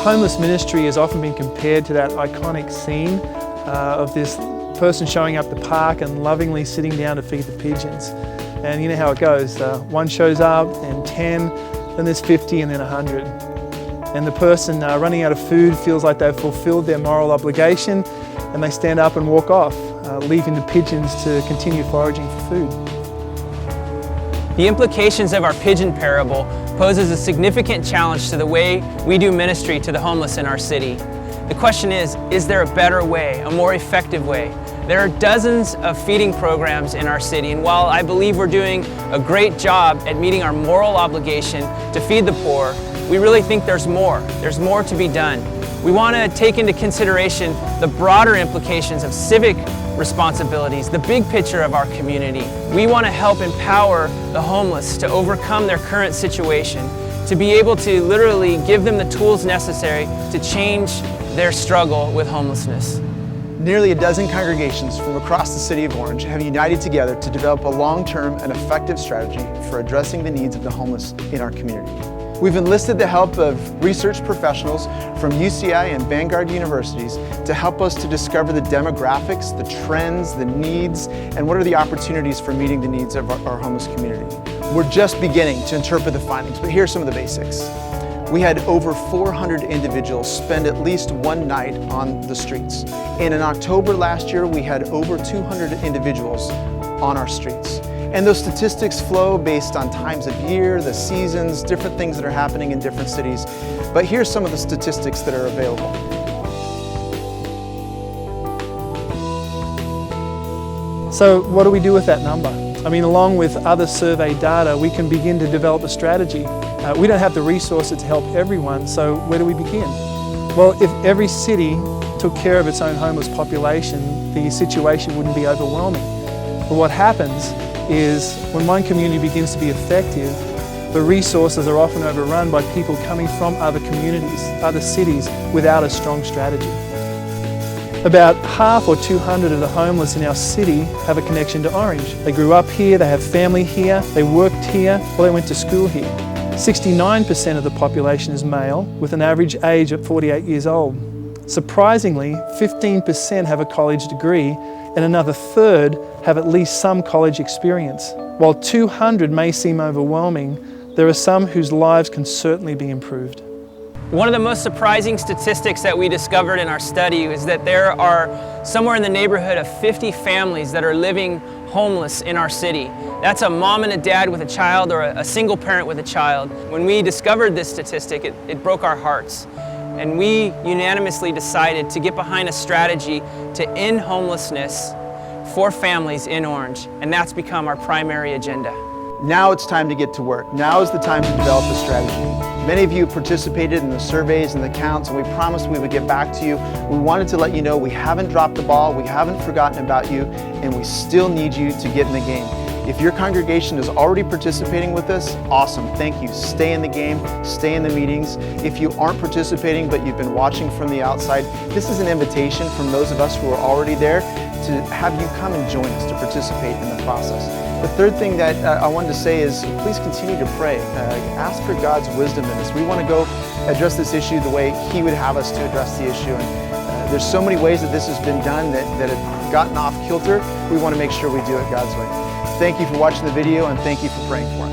Homeless ministry has often been compared to that iconic scene of this person showing up the park and lovingly sitting down to feed the pigeons. And you know how it goes, one shows up, and 10, then there's 50, and then 100. And the person running out of food feels like they've fulfilled their moral obligation, and they stand up and walk off, leaving the pigeons to continue foraging for food. The implications of our pigeon parable poses a significant challenge to the way we do ministry to the homeless in our city. The question is there a better way, a more effective way? There are dozens of feeding programs in our city, and while I believe we're doing a great job at meeting our moral obligation to feed the poor, we really think there's more. There's more to be done. We want to take into consideration the broader implications of civic responsibilities, the big picture of our community. We want to help empower the homeless to overcome their current situation, to be able to literally give them the tools necessary to change their struggle with homelessness. Nearly a dozen congregations from across the city of Orange have united together to develop a long-term and effective strategy for addressing the needs of the homeless in our community. We've enlisted the help of research professionals from UCI and Vanguard universities to help us to discover the demographics, the trends, the needs, and what are the opportunities for meeting the needs of our homeless community. We're just beginning to interpret the findings, but here's some of the basics. We had over 400 individuals spend at least one night on the streets. And in October last year, we had over 200 individuals on our streets. And those statistics flow based on times of year, the seasons, different things that are happening in different cities. But here's some of the statistics that are available. So what do we do with that number? I mean, along with other survey data, we can begin to develop a strategy. We don't have the resources to help everyone, so where do we begin? Well, if every city took care of its own homeless population, the situation wouldn't be overwhelming. But what happens is when one community begins to be effective, the resources are often overrun by people coming from other communities, other cities, without a strong strategy. About half or 200 of the homeless in our city have a connection to Orange. They grew up here, they have family here, they worked here, or they went to school here. 69% of the population is male, with an average age at 48 years old. Surprisingly, 15% have a college degree, and another third have at least some college experience. While 200 may seem overwhelming, there are some whose lives can certainly be improved. One of the most surprising statistics that we discovered in our study is that there are somewhere in the neighborhood of 50 families that are living homeless in our city. That's a mom and a dad with a child, or a single parent with a child. When we discovered this statistic, it broke our hearts. And we unanimously decided to get behind a strategy to end homelessness for families in Orange, and that's become our primary agenda. Now it's time to get to work. Now is the time to develop a strategy. Many of you participated in the surveys and the counts, and we promised we would get back to you. We wanted to let you know we haven't dropped the ball, we haven't forgotten about you, and we still need you to get in the game. If your congregation is already participating with us, awesome, thank you. Stay in the game, stay in the meetings. If you aren't participating but you've been watching from the outside, this is an invitation from those of us who are already there to have you come and join us to participate in the process. The third thing that I wanted to say is please continue to pray. Ask for God's wisdom in this. We want to go address this issue the way He would have us to address the issue. And there's so many ways that this has been done that have gotten off kilter. We want to make sure we do it God's way. Thank you for watching the video, and thank you for praying for us.